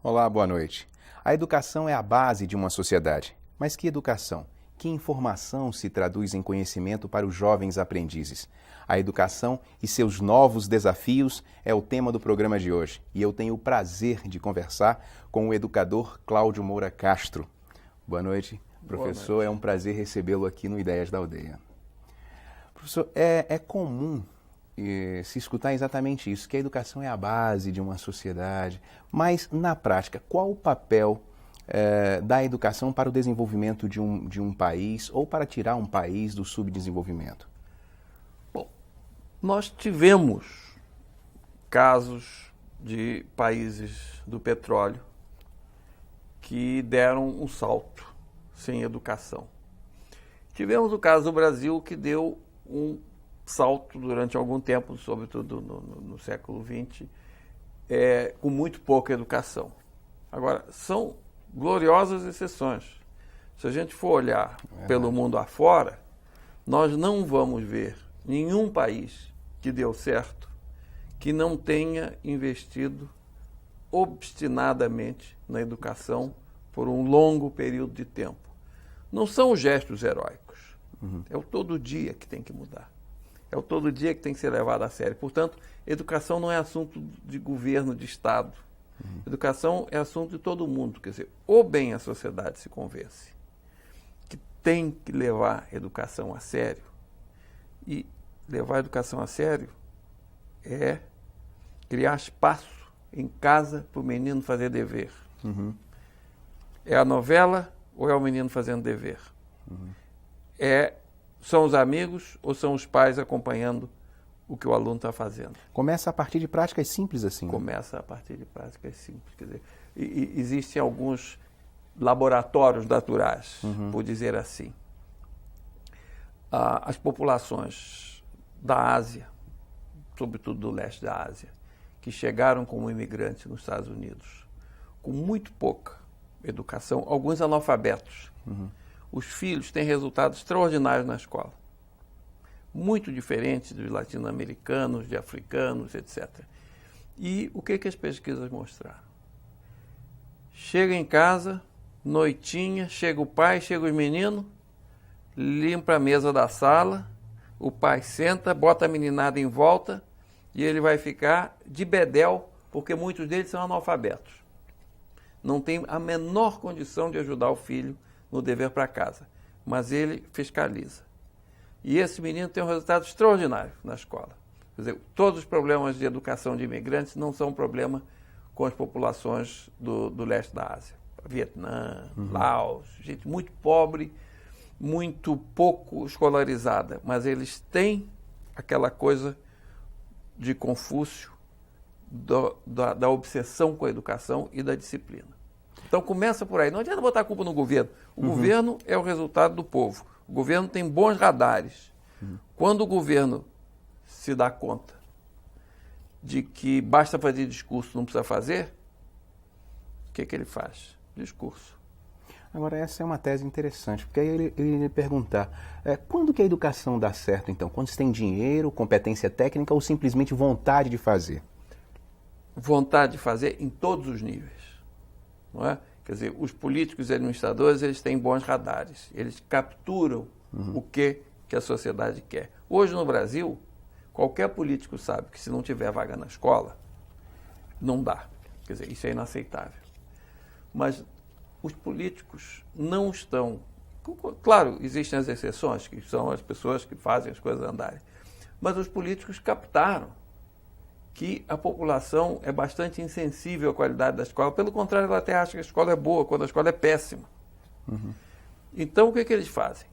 Olá, boa noite. A educação é a base de uma sociedade. Mas que educação? Que informação se traduz em conhecimento para os jovens aprendizes? A educação e seus novos desafios é o tema do programa de hoje. E eu tenho o prazer de conversar com o educador Cláudio Moura Castro. Boa noite, professor. Boa noite. É um prazer recebê-lo aqui no Ideias da Aldeia. Professor, é comum se escutar exatamente isso, que a educação é a base de uma sociedade. Mas, na prática, qual o papel da educação para o desenvolvimento de um país ou para tirar um país do subdesenvolvimento? Bom, nós tivemos casos de países do petróleo que deram um salto sem educação. Tivemos o caso do Brasil, que deu um salto durante algum tempo, sobretudo no século XX, com muito pouca educação. Agora, são gloriosas exceções. Se a gente for olhar pelo mundo afora, nós não vamos ver nenhum país que deu certo que não tenha investido obstinadamente na educação por um longo período de tempo. Não são os gestos heróicos. É o todo dia que tem que mudar. É o todo dia que tem que ser levado a sério. Portanto, educação não é assunto de governo, de Estado. Educação é assunto de todo mundo. Quer dizer, ou bem a sociedade se convence que tem que levar a educação a sério, e levar a educação a sério é criar espaço em casa para o menino fazer dever. É a novela ou é o menino fazendo dever? São os amigos ou são os pais acompanhando o que o aluno está fazendo? Começa a partir de práticas simples assim. Começa a partir de práticas simples. Quer dizer, existem alguns laboratórios naturais, por dizer assim. As populações da Ásia, sobretudo do leste da Ásia, que chegaram como imigrantes nos Estados Unidos, com muito pouca educação, alguns analfabetos. Os filhos têm resultados extraordinários na escola. Muito diferentes dos latino-americanos, de africanos, etc. E o que as pesquisas mostraram? Chega em casa, noitinha, chega o pai, chega os meninos, limpa a mesa da sala, o pai senta, bota a meninada em volta e ele vai ficar de bedel, porque muitos deles são analfabetos. Não tem a menor condição de ajudar o filho no dever para casa, mas ele fiscaliza. E esse menino tem um resultado extraordinário na escola. Quer dizer, todos os problemas de educação de imigrantes não são problema com as populações do leste da Ásia. Vietnã, Laos, gente muito pobre, muito pouco escolarizada, mas eles têm aquela coisa de Confúcio, da obsessão com a educação e da disciplina. Então começa por aí. Não adianta botar a culpa no governo. O governo é o resultado do povo. O governo tem bons radares. Quando o governo se dá conta de que basta fazer discurso, não precisa fazer, o que ele faz? Discurso. Agora, essa é uma tese interessante, porque aí ele ia perguntar, quando que a educação dá certo, então? Quando se tem dinheiro, competência técnica ou simplesmente vontade de fazer? Vontade de fazer em todos os níveis. Não é? Quer dizer, os políticos e administradores, eles têm bons radares. Eles capturam o que a sociedade quer. Hoje no Brasil, qualquer político sabe que se não tiver vaga na escola, não dá. Quer dizer, isso é inaceitável. Mas os políticos não estão... Claro, existem as exceções, que são as pessoas que fazem as coisas andarem. Mas os políticos captaram que a população é bastante insensível à qualidade da escola. Pelo contrário, ela até acha que a escola é boa, quando a escola é péssima. Então, o que eles fazem?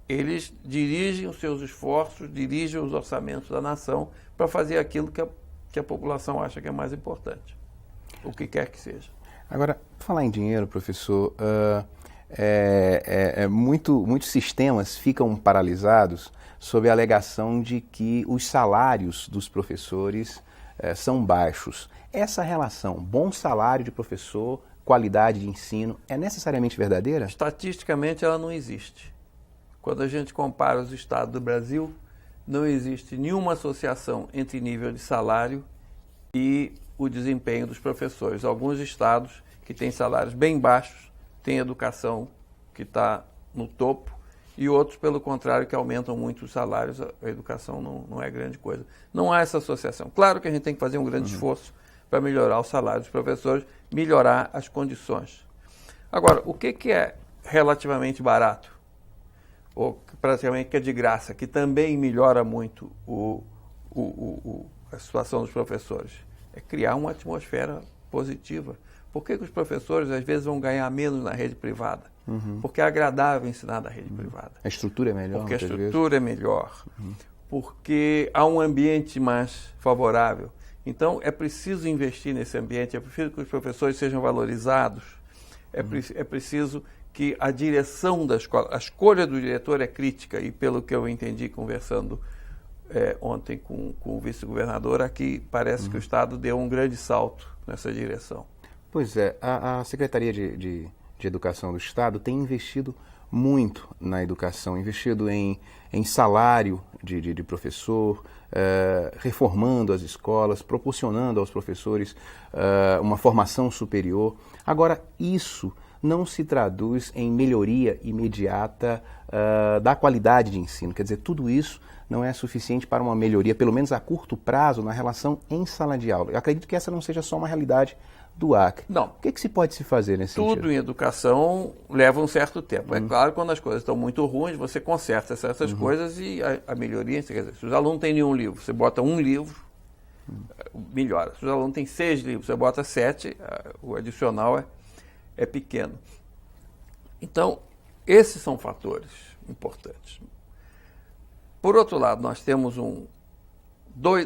Eles dirigem os seus esforços, dirigem os orçamentos da nação para fazer aquilo que a população acha que é mais importante, o que quer que seja. Agora, falar em dinheiro, professor, muitos sistemas ficam paralisados sob a alegação de que os salários dos professores são baixos. Essa relação, bom salário de professor, qualidade de ensino, é necessariamente verdadeira? Estatisticamente, ela não existe. Quando a gente compara os estados do Brasil, não existe nenhuma associação entre nível de salário e o desempenho dos professores. Alguns estados que têm salários bem baixos têm educação que está no topo, e outros, pelo contrário, que aumentam muito os salários. A educação não é grande coisa. Não há essa associação. Claro que a gente tem que fazer um grande esforço para melhorar o salário dos professores, melhorar as condições. Agora, o que é relativamente barato? Ou praticamente que é de graça, que também melhora muito a situação dos professores? É criar uma atmosfera positiva. Por que os professores, às vezes, vão ganhar menos na rede privada? Porque é agradável ensinar na rede privada. A estrutura é melhor. Porque a estrutura é melhor. Porque há um ambiente mais favorável. Então, é preciso investir nesse ambiente, é preciso que os professores sejam valorizados, é preciso que a direção da escola, a escolha do diretor é crítica, e pelo que eu entendi conversando ontem com o vice-governador, aqui parece que o Estado deu um grande salto nessa direção. Pois é, a Secretaria de Educação do Estado tem investido muito na educação, investido em salário de professor, reformando as escolas, proporcionando aos professores uma formação superior. Agora, isso não se traduz em melhoria imediata da qualidade de ensino. Quer dizer, tudo isso não é suficiente para uma melhoria, pelo menos a curto prazo, na relação em sala de aula. Eu acredito que essa não seja só uma realidade do Acre. Não. O que se pode se fazer nesse sentido? Tudo em educação leva um certo tempo. É claro, quando as coisas estão muito ruins, você conserta essas coisas e a melhoria, quer dizer, se os alunos não têm nenhum livro, você bota um livro, melhora. Se os alunos têm 6 livros, você bota 7, o adicional é pequeno. Então, esses são fatores importantes. Por outro lado, nós temos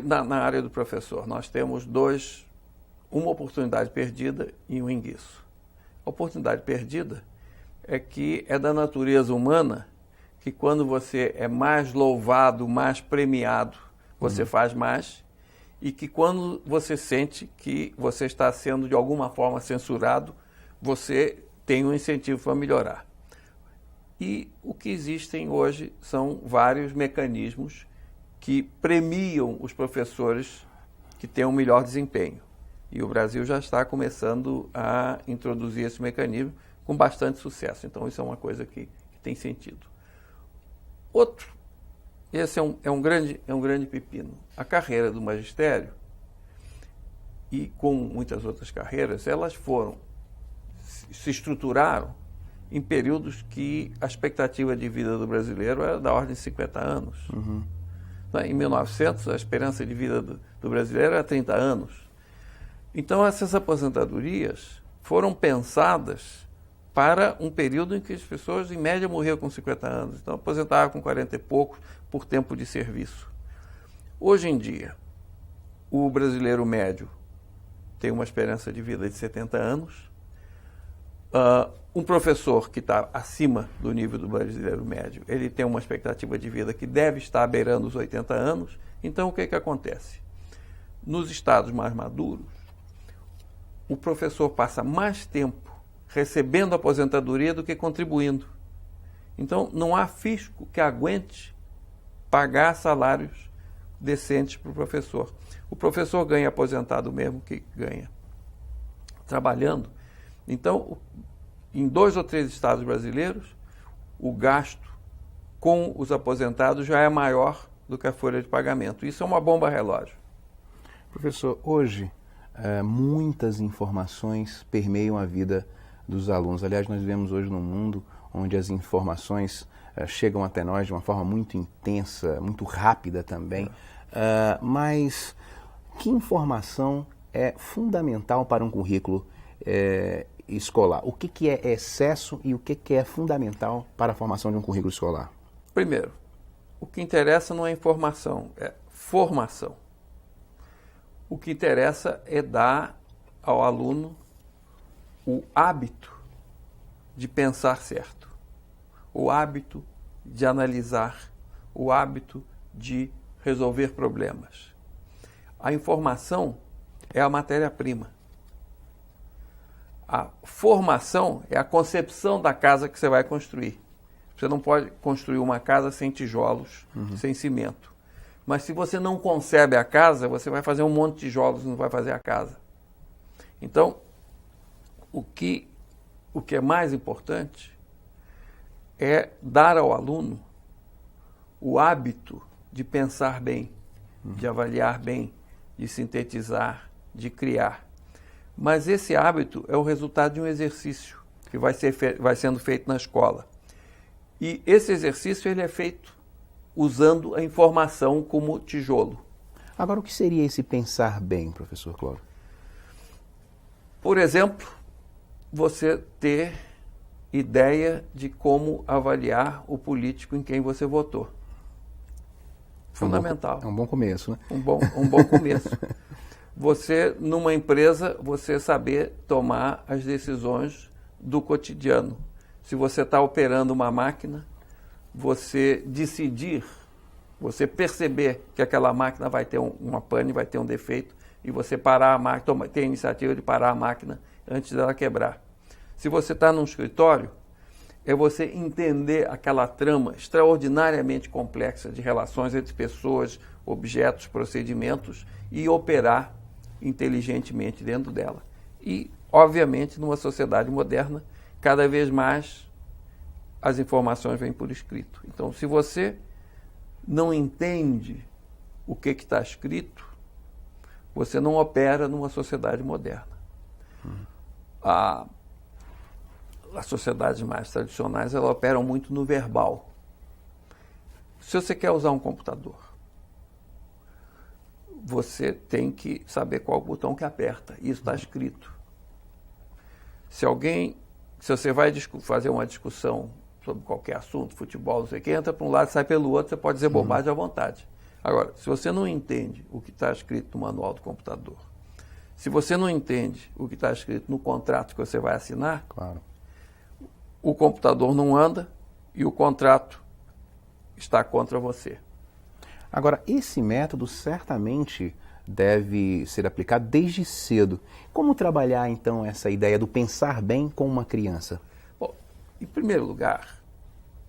na área do professor, nós temos uma oportunidade perdida e um enguiço. A oportunidade perdida é que é da natureza humana que quando você é mais louvado, mais premiado, você faz mais, e que quando você sente que você está sendo de alguma forma censurado, você tem um incentivo para melhorar. E o que existem hoje são vários mecanismos que premiam os professores que têm um melhor desempenho. E o Brasil já está começando a introduzir esse mecanismo com bastante sucesso. Então, isso é uma coisa que tem sentido. Esse é um grande pepino. A carreira do magistério, e com muitas outras carreiras, elas se estruturaram em períodos que a expectativa de vida do brasileiro era da ordem de 50 anos. Em 1900, a esperança de vida do brasileiro era 30 anos. Então, essas aposentadorias foram pensadas para um período em que as pessoas, em média, morriam com 50 anos. Então, aposentavam com 40 e poucos por tempo de serviço. Hoje em dia, o brasileiro médio tem uma esperança de vida de 70 anos. Um professor que está acima do nível do brasileiro médio, ele tem uma expectativa de vida que deve estar beirando os 80 anos. Então, o que acontece? Nos estados mais maduros, o professor passa mais tempo recebendo aposentadoria do que contribuindo. Então, não há fisco que aguente pagar salários decentes para o professor. O professor ganha aposentado mesmo que ganha trabalhando. Então, em 2 ou 3 estados brasileiros, o gasto com os aposentados já é maior do que a folha de pagamento. Isso é uma bomba relógio. Professor, hoje muitas informações permeiam a vida dos alunos. Aliás, nós vivemos hoje num mundo onde as informações chegam até nós de uma forma muito intensa, muito rápida também. Mas que informação é fundamental para um currículo escolar? O que é excesso e o que é fundamental para a formação de um currículo escolar? Primeiro, o que interessa não é informação, é formação. O que interessa é dar ao aluno o hábito de pensar certo, o hábito de analisar, o hábito de resolver problemas. A informação é a matéria-prima. A formação é a concepção da casa que você vai construir. Você não pode construir uma casa sem tijolos, sem cimento. Mas se você não concebe a casa, você vai fazer um monte de tijolos e não vai fazer a casa. Então, o que é mais importante é dar ao aluno o hábito de pensar bem, de avaliar bem, de sintetizar, de criar. Mas esse hábito é o resultado de um exercício que vai sendo feito na escola. E esse exercício ele é feito usando a informação como tijolo. Agora, o que seria esse pensar bem, professor Cláudio? Por exemplo, você ter ideia de como avaliar o político em quem você votou. Fundamental. É um bom começo, né? Um bom começo. Você, numa empresa, você saber tomar as decisões do cotidiano. Se você está operando uma máquina, você decidir, você perceber que aquela máquina vai ter uma pane, vai ter um defeito, e você parar a máquina, ter a iniciativa de parar a máquina antes dela quebrar. Se você está num escritório, é você entender aquela trama extraordinariamente complexa de relações entre pessoas, objetos, procedimentos e operar inteligentemente dentro dela. E, obviamente, numa sociedade moderna, cada vez mais as informações vêm por escrito. Então, se você não entende o que está escrito, você não opera numa sociedade moderna. As sociedades mais tradicionais, elas operam muito no verbal. Se você quer usar um computador, você tem que saber qual o botão que aperta. Isso está escrito. Se você vai fazer uma discussão sobre qualquer assunto, futebol, não sei o que, entra para um lado e sai pelo outro, você pode dizer bobagem à vontade. Agora, se você não entende o que está escrito no manual do computador, se você não entende o que está escrito no contrato que você vai assinar, claro, o computador não anda e o contrato está contra você. Agora, esse método certamente deve ser aplicado desde cedo. Como trabalhar, então, essa ideia do pensar bem com uma criança? Bom, em primeiro lugar,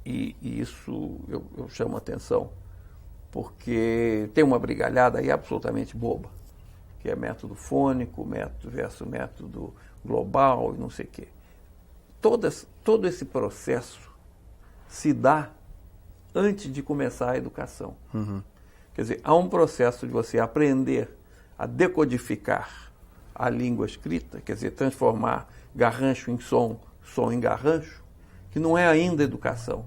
e isso eu chamo a atenção, porque tem uma brigalhada aí absolutamente boba, que é método fônico, método versus método global e não sei o quê. Todo esse processo se dá antes de começar a educação. Quer dizer, há um processo de você aprender a decodificar a língua escrita, quer dizer, transformar garrancho em som, som em garrancho, que não é ainda educação.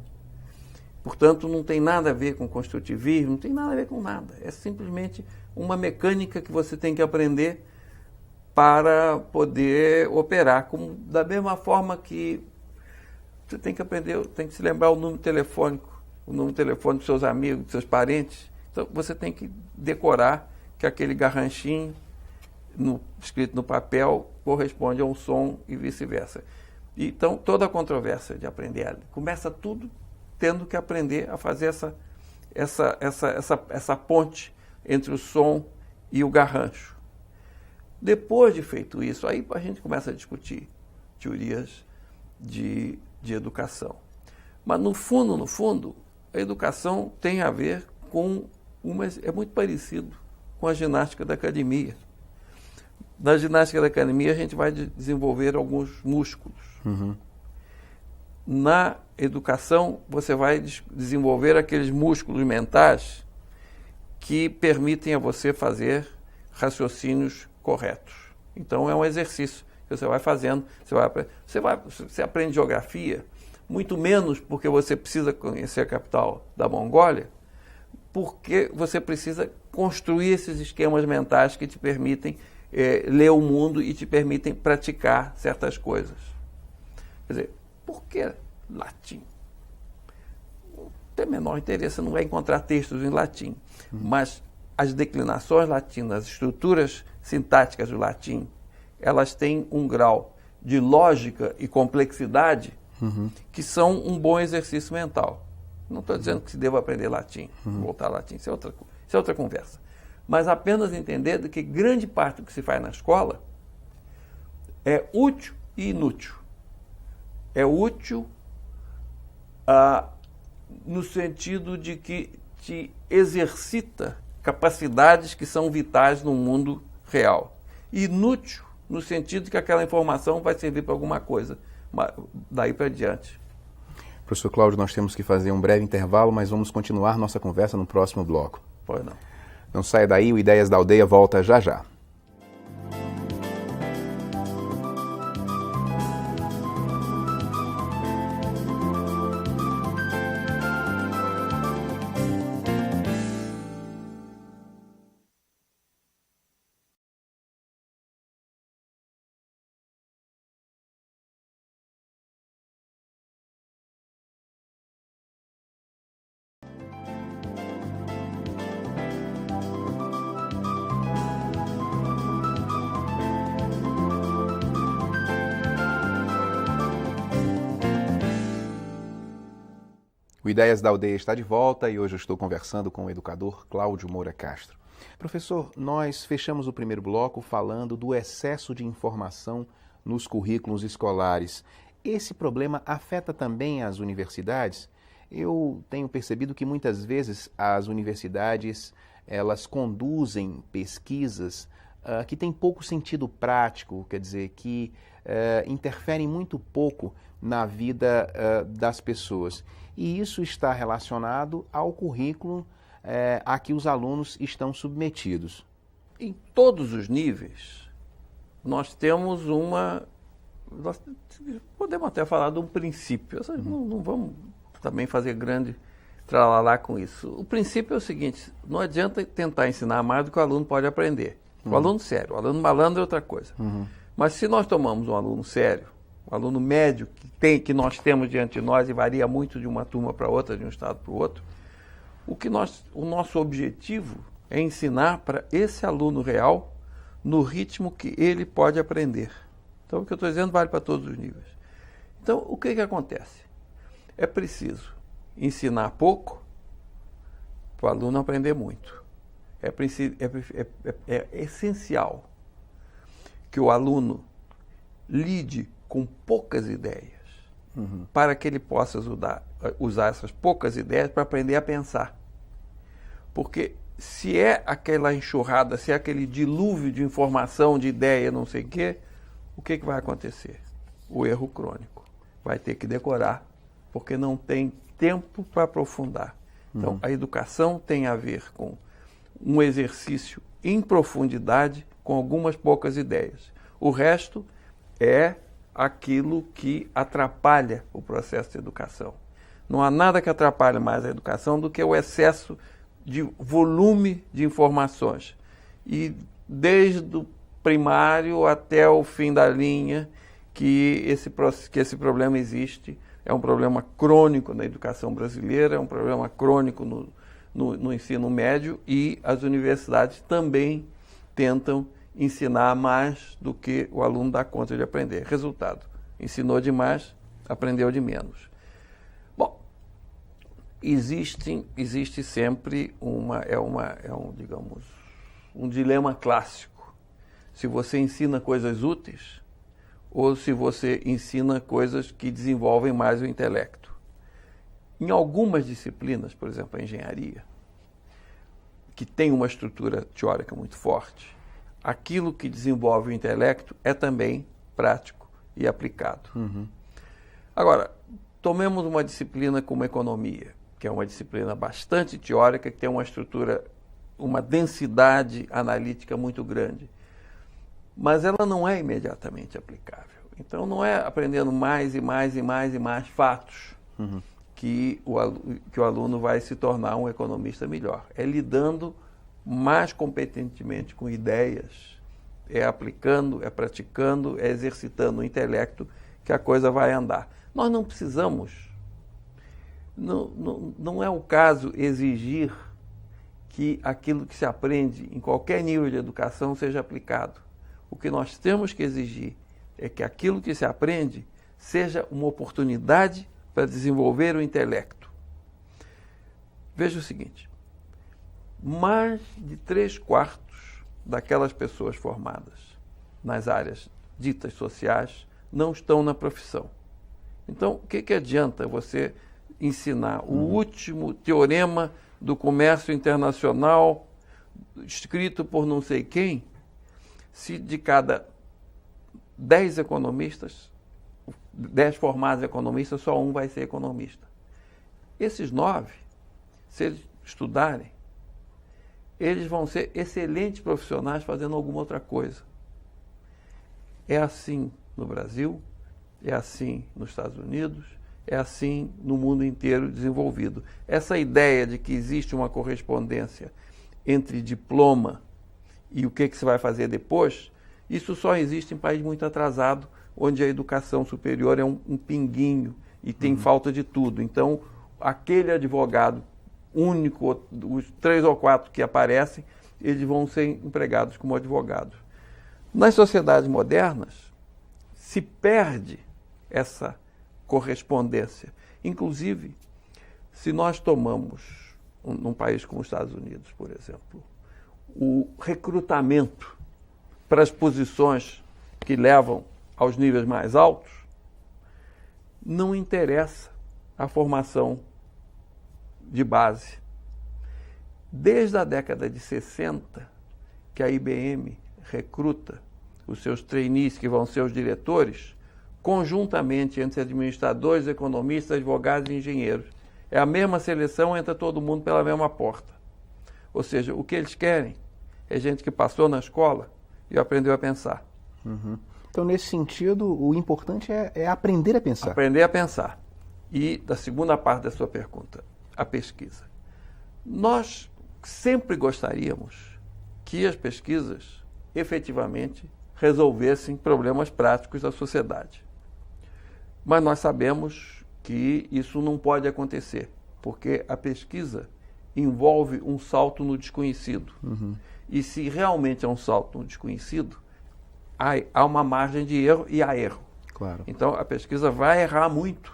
Portanto, não tem nada a ver com construtivismo, não tem nada a ver com nada. É simplesmente uma mecânica que você tem que aprender para poder operar. Da mesma forma que você tem que aprender, tem que se lembrar o número telefônico, o número telefônico dos seus amigos, dos seus parentes. Então, você tem que decorar que aquele garranchinho escrito no papel corresponde a um som e vice-versa. Então, toda a controvérsia de aprender começa tudo tendo que aprender a fazer essa ponte entre o som e o garrancho. Depois de feito isso, aí a gente começa a discutir teorias de educação. Mas, no fundo, a educação tem a ver com é muito parecido com a ginástica da academia. Na ginástica da academia, a gente vai desenvolver alguns músculos. Na educação, você vai desenvolver aqueles músculos mentais que permitem a você fazer raciocínios corretos. Então, é um exercício que você vai fazendo. Você aprende geografia, muito menos porque você precisa conhecer a capital da Mongólia, porque você precisa construir esses esquemas mentais que te permitem ler o mundo e te permitem praticar certas coisas. Quer dizer, por que latim? Não tem o menor interesse, você não vai encontrar textos em latim. Mas as declinações latinas, as estruturas sintáticas do latim, elas têm um grau de lógica e complexidade que são um bom exercício mental. Não estou dizendo que se deva aprender latim, voltar a latim, isso é outra conversa. Mas apenas entender que grande parte do que se faz na escola é útil e inútil. É útil no sentido de que te exercita capacidades que são vitais no mundo real. Inútil no sentido de que aquela informação vai servir para alguma coisa, daí para diante. Professor Cláudio, nós temos que fazer um breve intervalo, mas vamos continuar nossa conversa no próximo bloco. Pois não. Não saia daí, o Ideias da Aldeia volta já já. O Ideias da Aldeia está de volta e hoje eu estou conversando com o educador Cláudio Moura Castro. Professor, nós fechamos o primeiro bloco falando do excesso de informação nos currículos escolares. Esse problema afeta também as universidades? Eu tenho percebido que muitas vezes as universidades elas conduzem pesquisas que têm pouco sentido prático, quer dizer, que interferem muito pouco na vida das pessoas. E isso está relacionado ao currículo a que os alunos estão submetidos. Em todos os níveis, nós temos nós podemos até falar de um princípio. Não vamos também fazer grande tralalá com isso. O princípio é o seguinte: não adianta tentar ensinar mais do que o aluno pode aprender. O aluno sério, o aluno malandro é outra coisa. Mas se nós tomamos um aluno sério, um aluno médio que nós temos diante de nós e varia muito de uma turma para outra, de um estado para o outro, o nosso objetivo é ensinar para esse aluno real no ritmo que ele pode aprender. Então, o que eu estou dizendo vale para todos os níveis. Então, o que acontece? É preciso ensinar pouco para o aluno aprender muito. É essencial que o aluno lide com poucas ideias, para que ele possa usar essas poucas ideias para aprender a pensar. Porque se é aquela enxurrada, se é aquele dilúvio de informação, de ideia, não sei o que vai acontecer? O erro crônico. Vai ter que decorar, porque não tem tempo para aprofundar. Então, a educação tem a ver com um exercício em profundidade com algumas poucas ideias. O resto é aquilo que atrapalha o processo de educação. Não há nada que atrapalhe mais a educação do que o excesso de volume de informações. E desde o primário até o fim da linha que esse problema existe. É um problema crônico na educação brasileira, é um problema crônico no ensino médio, e as universidades também tentam ensinar mais do que o aluno dá conta de aprender. Resultado, ensinou demais, aprendeu de menos. Bom, existe sempre um dilema clássico. Se você ensina coisas úteis ou se você ensina coisas que desenvolvem mais o intelecto. Em algumas disciplinas, por exemplo, a engenharia, que tem uma estrutura teórica muito forte, aquilo que desenvolve o intelecto é também prático e aplicado. Agora, tomemos uma disciplina como economia, que é uma disciplina bastante teórica, que tem uma estrutura, uma densidade analítica muito grande. Mas ela não é imediatamente aplicável. Então, não é aprendendo mais e mais fatos que o aluno vai se tornar um economista melhor. É lidando mais competentemente com ideias, é aplicando, é praticando, é exercitando o intelecto que a coisa vai andar. Nós não precisamos, não é o caso exigir que aquilo que se aprende em qualquer nível de educação seja aplicado. O que nós temos que exigir é que aquilo que se aprende seja uma oportunidade para desenvolver o intelecto. Veja o seguinte: mais de 3/4 daquelas pessoas formadas nas áreas ditas sociais não estão na profissão. Então, o que adianta você ensinar o último teorema do comércio internacional, escrito por não sei quem, se de cada 10 economistas, 10 formados economistas, só um vai ser economista. Esses 9, se eles estudarem, eles vão ser excelentes profissionais fazendo alguma outra coisa. É assim no Brasil, é assim nos Estados Unidos, é assim no mundo inteiro desenvolvido. Essa ideia de que existe uma correspondência entre diploma e o que se vai fazer depois, isso só existe em país muito atrasado, onde a educação superior é um pinguinho e tem falta de tudo. Então, aquele advogado único, os 3 ou 4 que aparecem, eles vão ser empregados como advogados. Nas sociedades modernas, se perde essa correspondência. Inclusive, se nós tomamos, num país como os Estados Unidos, por exemplo, o recrutamento para as posições que levam aos níveis mais altos, não interessa a formação de base. Desde a década de 60, que a IBM recruta os seus trainees, que vão ser os diretores, conjuntamente entre administradores, economistas, advogados e engenheiros. É a mesma seleção, entra todo mundo pela mesma porta. Ou seja, o que eles querem é gente que passou na escola e aprendeu a pensar. Então, nesse sentido, o importante é aprender a pensar. Aprender a pensar. E, da segunda parte da sua pergunta, a pesquisa. Nós sempre gostaríamos que as pesquisas efetivamente resolvessem problemas práticos da sociedade. Mas nós sabemos que isso não pode acontecer, porque a pesquisa envolve um salto no desconhecido. E se realmente é um salto no desconhecido, há uma margem de erro e há erro. Claro. Então, a pesquisa vai errar muito.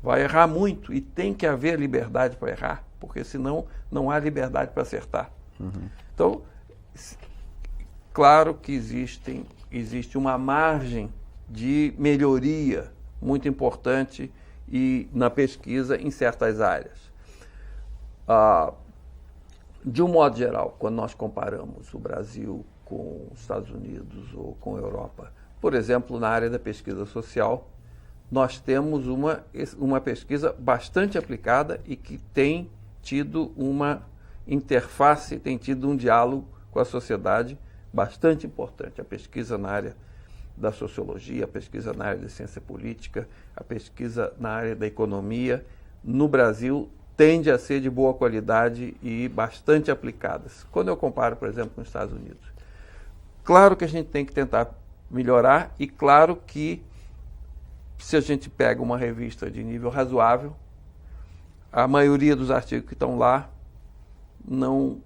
Vai errar muito e tem que haver liberdade para errar, porque senão não há liberdade para acertar. Então, claro que existe uma margem de melhoria muito importante e na pesquisa em certas áreas. De um modo geral, quando nós comparamos o Brasil com os Estados Unidos ou com a Europa, por exemplo, na área da pesquisa social, nós temos uma pesquisa bastante aplicada e que tem tido uma interface, tem tido um diálogo com a sociedade bastante importante. A pesquisa na área da sociologia, a pesquisa na área da ciência política, a pesquisa na área da economia, no Brasil, tende a ser de boa qualidade e bastante aplicadas. Quando eu comparo, por exemplo, com os Estados Unidos, claro que a gente tem que tentar melhorar e claro que se a gente pega uma revista de nível razoável, a maioria dos artigos que estão lá não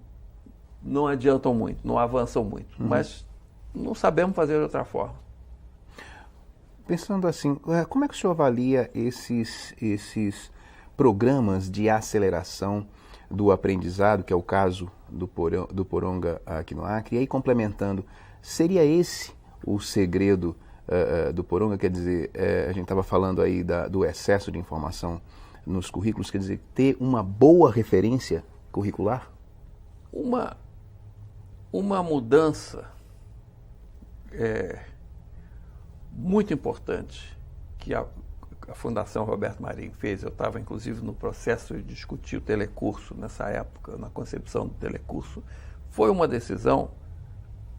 adiantam muito, não avançam muito, mas não sabemos fazer de outra forma. Pensando assim, como é que o senhor avalia esses programas de aceleração do aprendizado, que é o caso do Poronga aqui no Acre? E aí, complementando, seria esse o segredo do Poronga? Quer dizer, a gente estava falando aí do excesso de informação nos currículos, quer dizer, ter uma boa referência curricular? Uma mudança muito importante que a Fundação Roberto Marinho fez, eu estava inclusive no processo de discutir o telecurso nessa época, na concepção do telecurso, foi uma decisão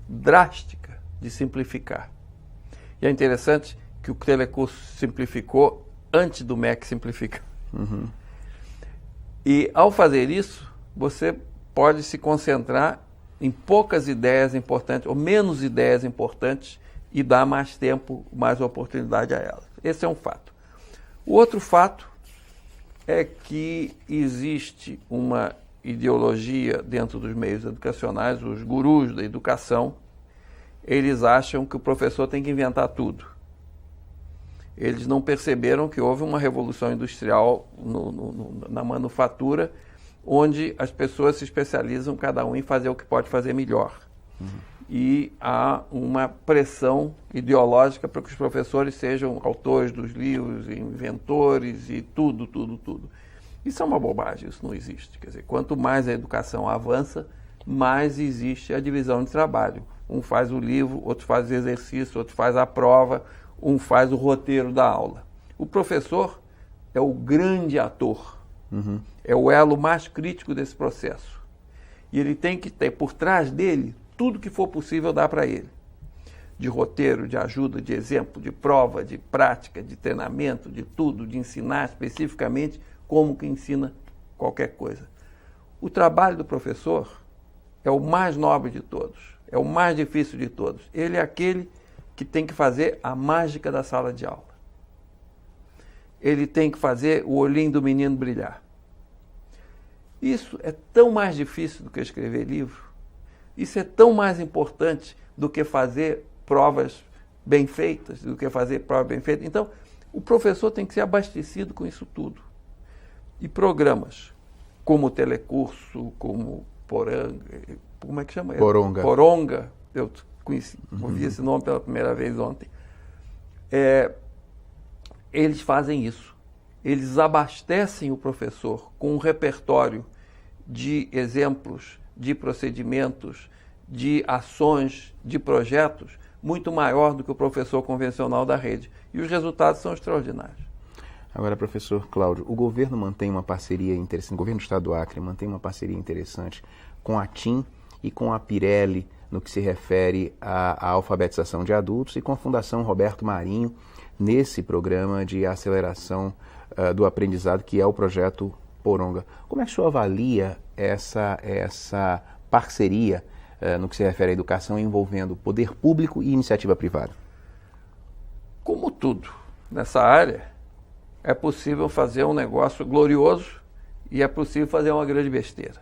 drástica de simplificar. E é interessante que o telecurso simplificou antes do MEC simplificar. E ao fazer isso, você pode se concentrar em poucas ideias importantes, ou menos ideias importantes, e dar mais tempo, mais oportunidade a elas. Esse é um fato. O outro fato é que existe uma ideologia dentro dos meios educacionais, os gurus da educação, eles acham que o professor tem que inventar tudo. Eles não perceberam que houve uma revolução industrial na manufatura, onde as pessoas se especializam, cada um, em fazer o que pode fazer melhor. E há uma pressão ideológica para que os professores sejam autores dos livros, inventores e tudo. Isso é uma bobagem, isso não existe. Quer dizer, quanto mais a educação avança, mais existe a divisão de trabalho. Um faz o livro, outro faz o exercício, outro faz a prova, um faz o roteiro da aula. O professor é o grande ator, é o elo mais crítico desse processo. E ele tem que ter por trás dele tudo que for possível dar para ele. De roteiro, de ajuda, de exemplo, de prova, de prática, de treinamento, de tudo, de ensinar especificamente como que ensina qualquer coisa. O trabalho do professor é o mais nobre de todos, é o mais difícil de todos. Ele é aquele que tem que fazer a mágica da sala de aula. Ele tem que fazer o olhinho do menino brilhar. Isso é tão mais difícil do que escrever livro. Isso é tão mais importante do que fazer provas bem feitas, do que fazer prova bem feita. Então, o professor tem que ser abastecido com isso tudo. E programas como o Telecurso, como Poranga, como é que chama? Poronga. Poronga, eu conheci, ouvi esse nome pela primeira vez ontem. Eles fazem isso. Eles abastecem o professor com um repertório de exemplos, de procedimentos, de ações, de projetos, muito maior do que o professor convencional da rede. E os resultados são extraordinários. Agora, professor Cláudio, o governo mantém uma parceria interessante, o governo do Estado do Acre mantém uma parceria interessante com a TIM e com a Pirelli no que se refere à alfabetização de adultos e com a Fundação Roberto Marinho nesse programa de aceleração do aprendizado, que é o projeto Poronga. Como é que o senhor avalia essa parceria no que se refere à educação envolvendo poder público e iniciativa privada? Como tudo nessa área, é possível fazer um negócio glorioso e é possível fazer uma grande besteira.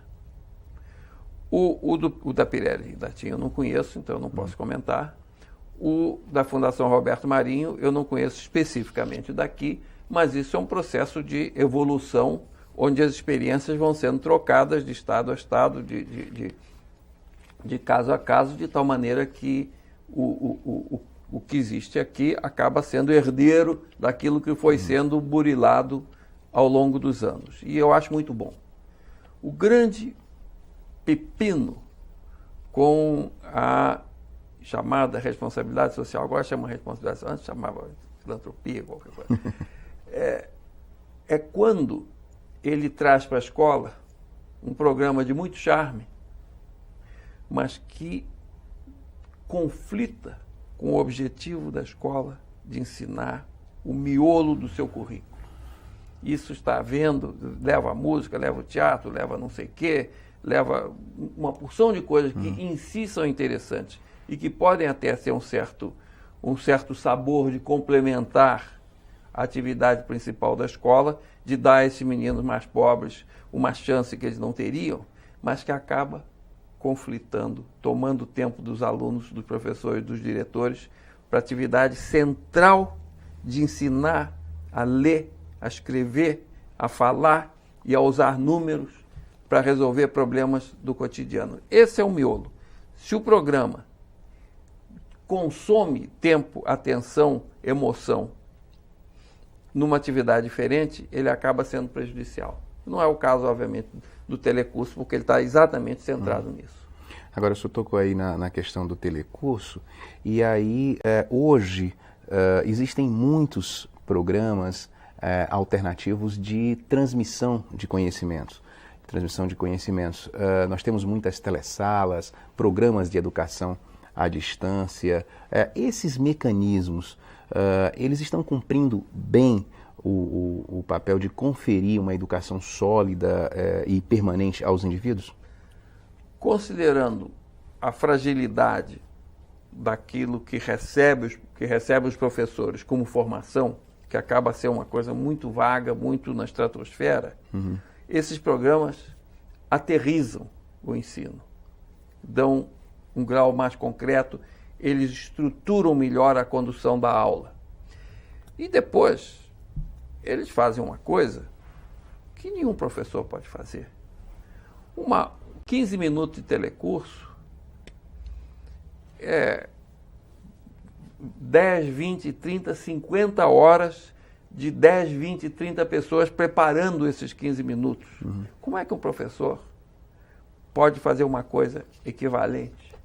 O da Pirelli e da TIM eu não conheço, então eu não posso comentar. O da Fundação Roberto Marinho eu não conheço especificamente daqui, mas isso é um processo de evolução onde as experiências vão sendo trocadas de estado a estado, de caso a caso, de tal maneira que o que existe aqui acaba sendo herdeiro daquilo que foi sendo burilado ao longo dos anos. E eu acho muito bom. O grande pepino com a chamada responsabilidade social, agora chama responsabilidade social, antes chamava filantropia, qualquer coisa, é quando ele traz para a escola um programa de muito charme, mas que conflita com o objetivo da escola de ensinar o miolo do seu currículo. Isso está havendo, leva a música, leva o teatro, leva não sei o quê, leva uma porção de coisas que em si são interessantes e que podem até ser um certo sabor de complementar a atividade principal da escola, de dar a esses meninos mais pobres uma chance que eles não teriam, mas que acaba conflitando, tomando tempo dos alunos, dos professores, dos diretores, para a atividade central de ensinar a ler, a escrever, a falar e a usar números para resolver problemas do cotidiano. Esse é o miolo. Se o programa consome tempo, atenção, emoção numa atividade diferente, ele acaba sendo prejudicial. Não é o caso, obviamente, do Telecurso, porque ele está exatamente centrado nisso. Agora, o senhor tocou aí na questão do Telecurso, e aí hoje existem muitos programas alternativos de transmissão de conhecimentos. Nós temos muitas telesalas, programas de educação à distância. Esses mecanismos, eles estão cumprindo bem o papel de conferir uma educação sólida e permanente aos indivíduos? Considerando a fragilidade daquilo que recebe os professores como formação, que acaba a ser uma coisa muito vaga, muito na estratosfera, esses programas aterrizam o ensino, dão um grau mais concreto, eles estruturam melhor a condução da aula. E depois, eles fazem uma coisa que nenhum professor pode fazer. 15 minutos de telecurso, 10, 20, 30, 50 horas de 10, 20, 30 pessoas preparando esses 15 minutos. Como é que um professor pode fazer uma coisa equivalente?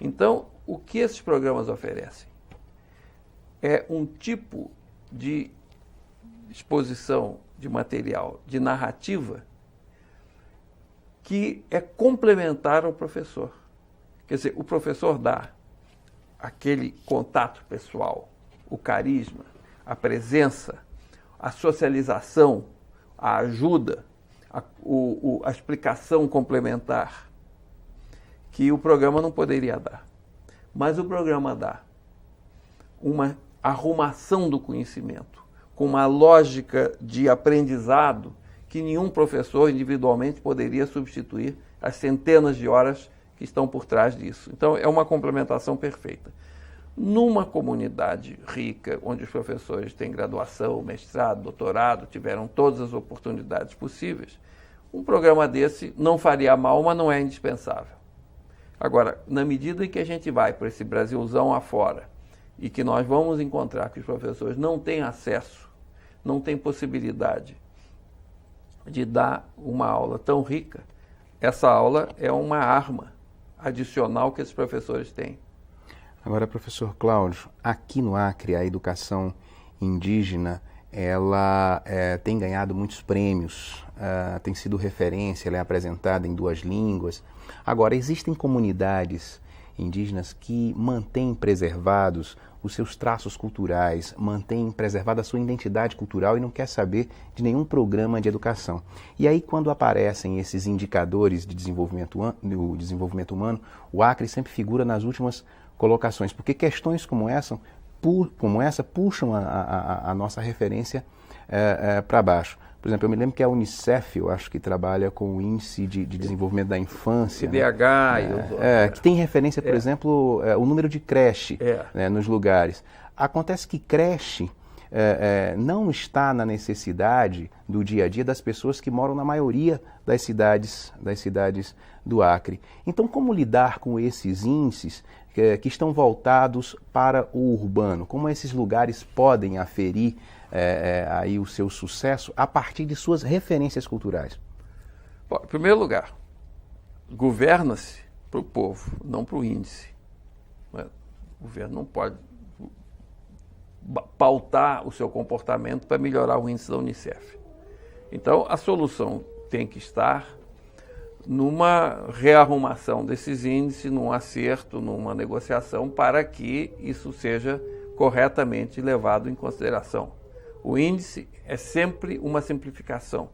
Então, o que esses programas oferecem é um tipo de exposição de material, de narrativa, que é complementar ao professor. Quer dizer, o professor dá aquele contato pessoal, o carisma, a presença, a socialização, a ajuda, a explicação complementar, que o programa não poderia dar. Mas o programa dá uma arrumação do conhecimento, com uma lógica de aprendizado que nenhum professor individualmente poderia substituir as centenas de horas que estão por trás disso. Então, é uma complementação perfeita. Numa comunidade rica, onde os professores têm graduação, mestrado, doutorado, tiveram todas as oportunidades possíveis, um programa desse não faria mal, mas não é indispensável. Agora, na medida em que a gente vai para esse Brasilzão afora e que nós vamos encontrar que os professores não têm acesso, não têm possibilidade de dar uma aula tão rica, essa aula é uma arma adicional que esses professores têm. Agora, professor Cláudio, aqui no Acre, a educação indígena, ela tem ganhado muitos prêmios, tem sido referência, ela é apresentada em 2 línguas. Agora, existem comunidades indígenas que mantêm preservados os seus traços culturais, mantêm preservada a sua identidade cultural e não quer saber de nenhum programa de educação. E aí, quando aparecem esses indicadores de desenvolvimento humano, o Acre sempre figura nas últimas colocações, porque questões como essa puxam a nossa referência para baixo. Por exemplo, eu me lembro que a Unicef, eu acho que trabalha com o Índice de Desenvolvimento da Infância. IDH. Que tem referência, por exemplo, o número de creche nos lugares. Acontece que creche não está na necessidade do dia a dia das pessoas que moram na maioria das cidades do Acre. Então, como lidar com esses índices que estão voltados para o urbano? Como esses lugares podem aferir aí o seu sucesso a partir de suas referências culturais? Bom, em primeiro lugar, governa-se para o povo, não para o índice. O governo não pode pautar o seu comportamento para melhorar o índice da Unicef. Então, a solução tem que estar numa rearrumação desses índices, num acerto, numa negociação, para que isso seja corretamente levado em consideração. O índice é sempre uma simplificação.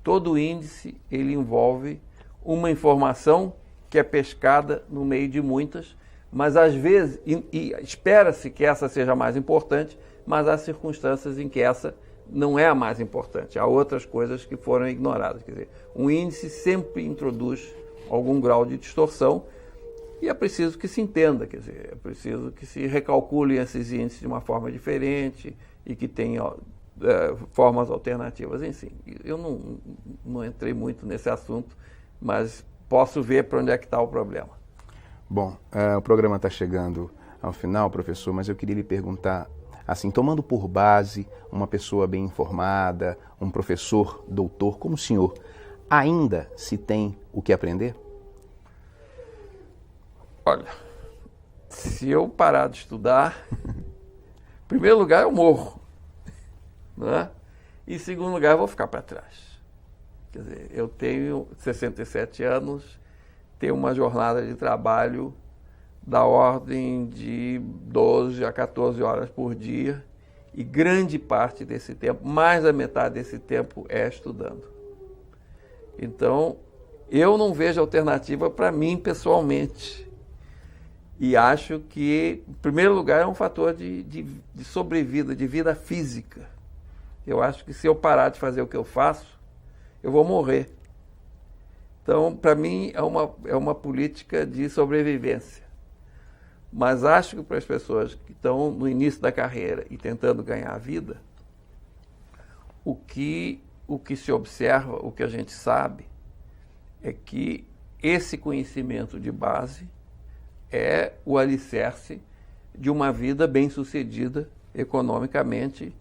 Todo índice, ele envolve uma informação que é pescada no meio de muitas, mas às vezes, e espera-se que essa seja a mais importante, mas há circunstâncias em que essa não é a mais importante. Há outras coisas que foram ignoradas. Quer dizer, um índice sempre introduz algum grau de distorção e é preciso que se entenda, quer dizer, é preciso que se recalculem esses índices de uma forma diferente e que tenha formas alternativas. Enfim, eu não entrei muito nesse assunto, mas posso ver para onde é que está o problema. Bom, o programa está chegando ao final, professor, mas eu queria lhe perguntar, assim, tomando por base uma pessoa bem informada, um professor, doutor, como o senhor, ainda se tem o que aprender? Olha, se eu parar de estudar, em primeiro lugar eu morro, né? E em segundo lugar eu vou ficar para trás. Quer dizer, eu tenho 67 anos, tenho uma jornada de trabalho da ordem de 12 a 14 horas por dia e grande parte desse tempo, mais da metade desse tempo é estudando. Então, eu não vejo alternativa para mim pessoalmente. E acho que, em primeiro lugar, é um fator de sobrevida, de vida física. Eu acho que se eu parar de fazer o que eu faço, eu vou morrer. Então, para mim, é uma política de sobrevivência. Mas acho que para as pessoas que estão no início da carreira e tentando ganhar a vida, o que se observa, o que a gente sabe, é que esse conhecimento de base é o alicerce de uma vida bem-sucedida economicamente,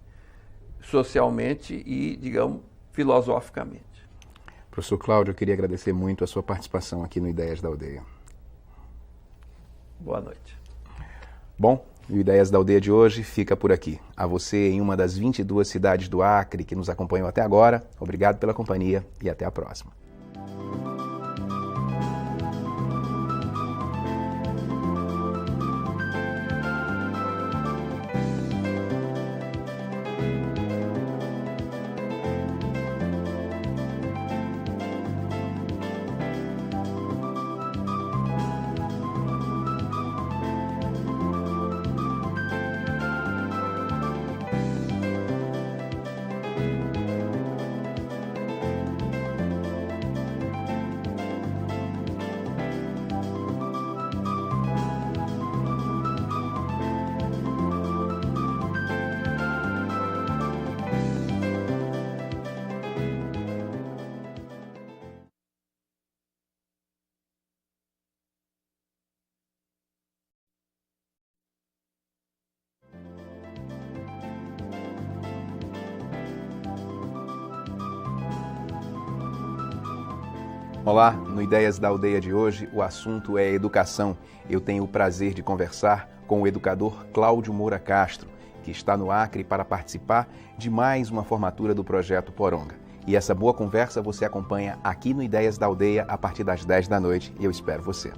socialmente e, digamos, filosoficamente. Professor Cláudio, eu queria agradecer muito a sua participação aqui no Ideias da Aldeia. Boa noite. Bom, o Ideias da Aldeia de hoje fica por aqui. A você em uma das 22 cidades do Acre que nos acompanhou até agora, obrigado pela companhia e até a próxima. Olá, no Ideias da Aldeia de hoje, o assunto é educação. Eu tenho o prazer de conversar com o educador Cláudio Moura Castro, que está no Acre para participar de mais uma formatura do Projeto Poronga. E essa boa conversa você acompanha aqui no Ideias da Aldeia a partir das 10 da noite e eu espero você.